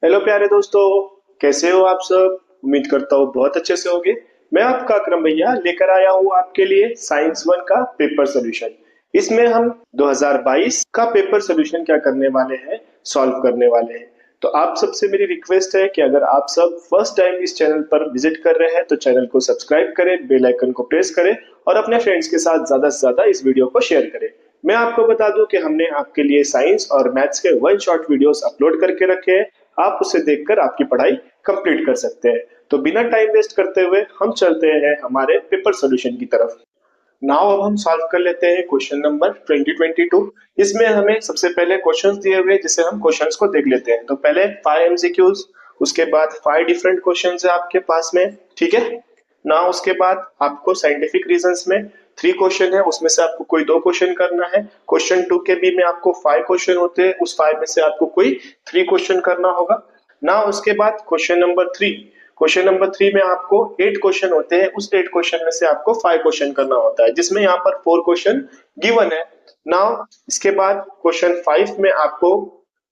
Hello प्यारे दोस्तों। कैसे हो आप सब? उम्मीद करता हूँ बहुत अच्छे से होगे। मैं आपका अकरम भैया लेकर आया हूँ आपके लिए साइंस वन का पेपर सोल्यूशन। इसमें हम 2022 का पेपर सोल्यूशन क्या करने वाले हैं, सॉल्व करने वाले हैं। तो आप सबसे मेरी रिक्वेस्ट है कि अगर आप सब फर्स्ट टाइम इस चैनल पर विजिट कर रहे हैं तो चैनल को सब्सक्राइब करें, बेल आइकन को प्रेस करें और अपने फ्रेंड्स के साथ ज्यादा से ज्यादा इस वीडियो को शेयर करें। मैं आपको बता दूं कि हमने आपके लिए साइंस और मैथ्स के वन शॉट वीडियोस अपलोड करके रखे हैं। आप उसे देखकर आपकी पढ़ाई कंप्लीट कर सकते हैं। तो बिना टाइम वेस्ट करते हुए हम चलते हैं हमारे पेपर सॉल्यूशन की तरफ। नाउ अब हम सॉल्व कर लेते हैं क्वेश्चन नंबर 2022। इसमें हमें सबसे पहले क्वेश्चंस दिए हुए हैं, जिसे हम क्वेश्चंस को देख लेते हैं। तो पहले 5 एमसीक्यूज, उसके बाद 5 डिफरेंट क्वेश्चंस है आपके पास में, ठीक है ना। उसके बाद आपको साइंटिफिक रीजंस में 3 क्वेश्चन है, उसमें से आपको कोई 2 क्वेश्चन करना है। क्वेश्चन 2 के बी में आपको 5 क्वेश्चन होते हैं, उस 5 में से आपको कोई 3 क्वेश्चन करना होगा ना। उसके बाद क्वेश्चन नंबर 3 में आपको 8 क्वेश्चन होते हैं, उस 8 क्वेश्चन में से आपको 5 क्वेश्चन करना होता है, जिसमें यहाँ पर 4 क्वेश्चन गिवन है ना। इसके बाद क्वेश्चन 5 में आपको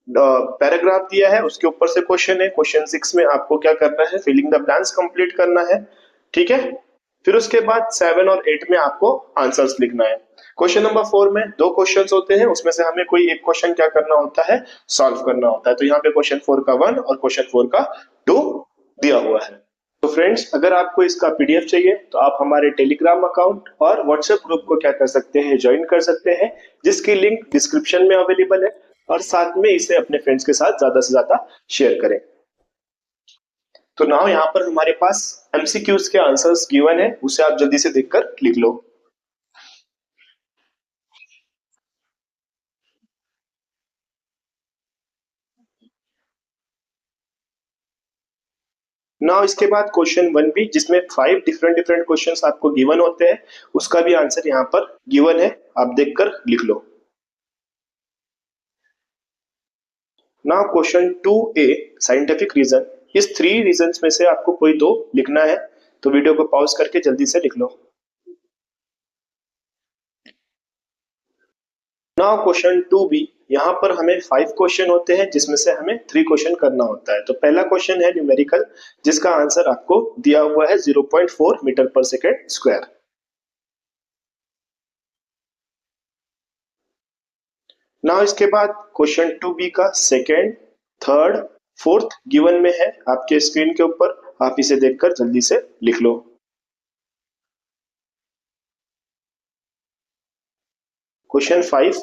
पैराग्राफ दिया है, उसके ऊपर से क्वेश्चन है। क्वेश्चन 6 में आपको क्या करना है, फिलिंग द ब्लैंक्स कंप्लीट करना है, ठीक है। फिर उसके बाद 7 और 8 में आपको आंसर्स लिखना है। क्वेश्चन नंबर 4 में 2 क्वेश्चंस होते हैं, उसमें से हमें कोई एक क्वेश्चन क्या करना होता है, सॉल्व करना होता है। तो यहाँ पे क्वेश्चन 4 का 1 और क्वेश्चन 4 का 2 दिया हुआ है। तो फ्रेंड्स, अगर आपको इसका पीडीएफ चाहिए तो आप हमारे टेलीग्राम अकाउंट और व्हाट्सएप ग्रुप को क्या कर सकते हैं, ज्वाइन कर सकते हैं, जिसकी लिंक डिस्क्रिप्शन में अवेलेबल है। और साथ में इसे अपने फ्रेंड्स के साथ ज्यादा से ज्यादा शेयर करें। तो नाउ यहाँ पर हमारे पास एमसीक्यूज के आंसर्स गिवन है, उसे आप जल्दी से देखकर लिख लो। नाउ इसके बाद क्वेश्चन 1 भी, जिसमें 5 डिफरेंट डिफरेंट क्वेश्चंस आपको गिवन होते हैं, उसका भी आंसर यहाँ पर गिवन है, आप देखकर लिख लो। Now question 2A, scientific reason. इस 3 रीजंस में से आपको कोई 2 लिखना है। तो वीडियो को पॉज करके जल्दी से लिख लो। नाउ क्वेश्चन 2B, यहाँ पर हमें 5 क्वेश्चन होते हैं, जिसमें से हमें 3 क्वेश्चन करना होता है। तो पहला क्वेश्चन है न्यूमेरिकल, जिसका आंसर आपको दिया हुआ है 0.4 मीटर पर सेकेंड स्क्वायर। नाउ इसके बाद क्वेश्चन 2B का सेकेंड, थर्ड, फोर्थ गिवन में है आपके स्क्रीन के ऊपर, आप इसे देखकर जल्दी से लिख लो। क्वेश्चन 5।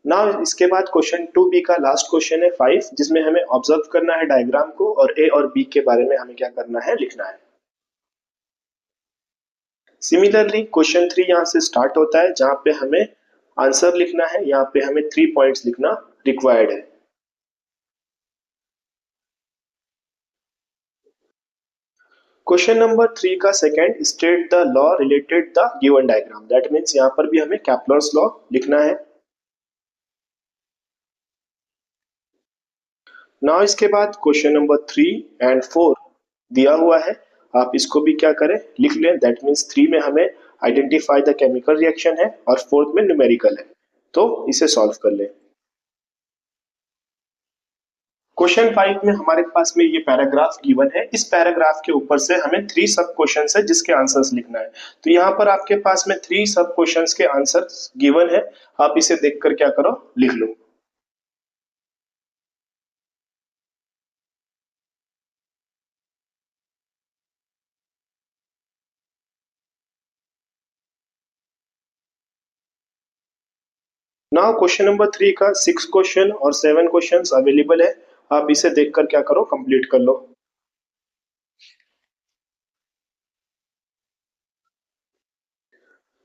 नाउ इसके बाद क्वेश्चन 2B का लास्ट क्वेश्चन है 5, जिसमें हमें ऑब्जर्व करना है डायग्राम को, और ए और बी के बारे में हमें क्या करना है, लिखना है। सिमिलरली क्वेश्चन 3 यहाँ से स्टार्ट होता है, जहां पे हमें आंसर लिखना है। यहाँ पे हमें 3 पॉइंट्स लिखना रिक्वायर्ड है। क्वेश्चन नंबर 3 का second, state the law related the given diagram. That means यहाँ पर भी हमें कैप्लर्स लॉ लिखना है। नाउ इसके बाद क्वेश्चन नंबर 3 एंड 4 दिया हुआ है, आप इसको भी क्या करें, लिख लें। दैट मीन्स 3 में हमें आइडेंटिफाई द केमिकल रिएक्शन है और 4th में न्यूमेरिकल है। तो इसे सॉल्व कर लें। क्वेश्चन 5 में हमारे पास में ये पैराग्राफ गिवन है। इस पैराग्राफ के ऊपर से हमें 3 सब क्वेश्चन है, जिसके आंसर्स लिखना है। तो यहाँ पर आपके पास में 3 सब क्वेश्चन के आंसर्स गिवन है, आप इसे देखकर क्या करो, लिख लो। नाउ क्वेश्चन नंबर 3 का 6 क्वेश्चन और 7 क्वेश्चन अवेलेबल है, आप इसे देखकर क्या करो, कंप्लीट कर लो।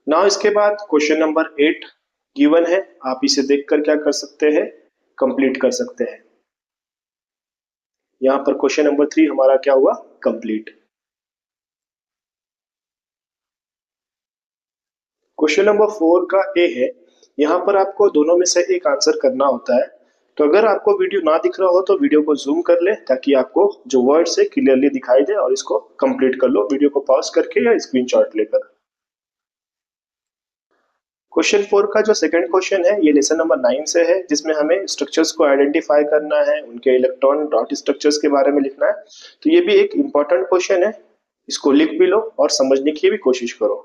नाउ इसके बाद क्वेश्चन नंबर 8 गिवन है, आप इसे देखकर क्या कर सकते हैं, कंप्लीट कर सकते हैं। यहाँ पर क्वेश्चन नंबर 3 हमारा क्या हुआ, कंप्लीट। क्वेश्चन नंबर 4 का ए है, यहाँ पर आपको दोनों में से एक आंसर करना होता है। तो अगर आपको वीडियो ना दिख रहा हो तो वीडियो को जूम कर ले, ताकि आपको जो वर्ड्स है क्लियरली दिखाई दे, और इसको कंप्लीट कर लो वीडियो को पॉज करके या स्क्रीनशॉट लेकर। क्वेश्चन 4 का जो सेकंड क्वेश्चन है ये लेसन नंबर 9 से है, जिसमें हमें स्ट्रक्चर्स को आइडेंटिफाई करना है, उनके इलेक्ट्रॉन डॉट स्ट्रक्चर्स के बारे में लिखना है। तो ये भी एक इंपॉर्टेंट क्वेश्चन है, इसको लिख भी लो और समझने की भी कोशिश करो।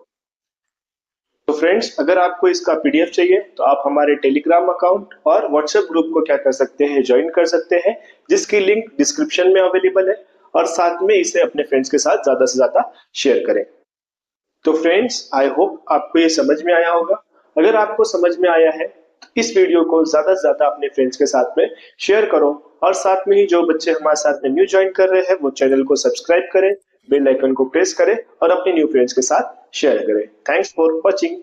तो फ्रेंड्स, अगर आपको इसका पीडीएफ चाहिए तो आप हमारे टेलीग्राम अकाउंट और व्हाट्सएप ग्रुप को क्या कर सकते हैं, ज्वाइन कर सकते हैं, जिसकी लिंक डिस्क्रिप्शन में अवेलेबल है। और साथ में इसे अपने फ्रेंड्स के साथ ज्यादा से ज्यादा शेयर करें। तो फ्रेंड्स, आई होप आपको ये समझ में आया होगा। अगर आपको समझ में आया है तो इस वीडियो को ज्यादा से ज्यादा अपने फ्रेंड्स के साथ में शेयर करो, और साथ में ही जो बच्चे हमारे साथ में न्यू ज्वाइन कर रहे हैं वो चैनल को सब्सक्राइब करें, बेल आइकन को प्रेस करें और अपने न्यू फ्रेंड्स के साथ शेयर करें। Thanks for watching.